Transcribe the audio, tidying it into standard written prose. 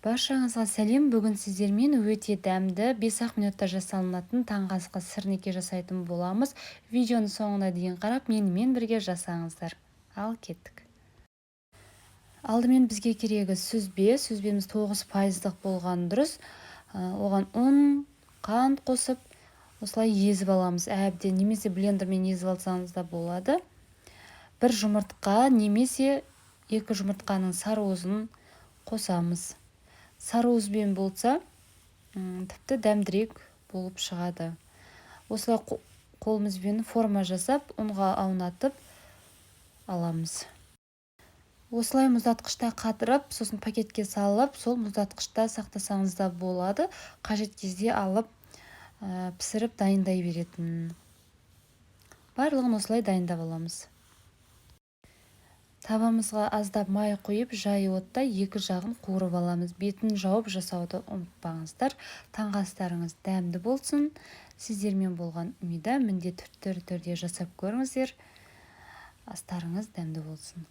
Баршаңызға сәлем. Бүгін сіздермен өте дәмді 5-ақ минутта жасалынатын таңғы асқа сырнеке жасайтын боламыз. Видеоны соңына дейін қарап, менімен бірге жасаңыздар. Ал кеттік. Алдымен бізге керегі сүзбе. Сүзбеміз 9%-лық болған дұрыс. Оған ұн, қант қосып, осылай езіп аламыз. Әбден немесе блендермен езіп алсаңыз да болады. Бір жұмыртқа немесе 2 жұмыртқаның сарыуызын қосамыз. Сарыуызбен болса, тіпті дәмдірек болып шығады. Осылай қолымызбен форма жасап, ұнға аунатып аламыз. Осылай мұздатқышта қатырып, сосын пакетке салып, сол мұздатқышта сақтасаңыз да болады. Қажет кезде алып, пісіріп дайындай беретін. Барлығын осылай дайындап аламыз. Табамызға аздап май қойып, жай отта 2 жағын қуырып аламыз. Бетін жауып жасауды ұмытпаңыздар. Таңғы астарыңыз дәмді болсын. Сіздермен болған үмида, міндетті түрде жасап көріңіздер. Астарыңыз дәмді болсын.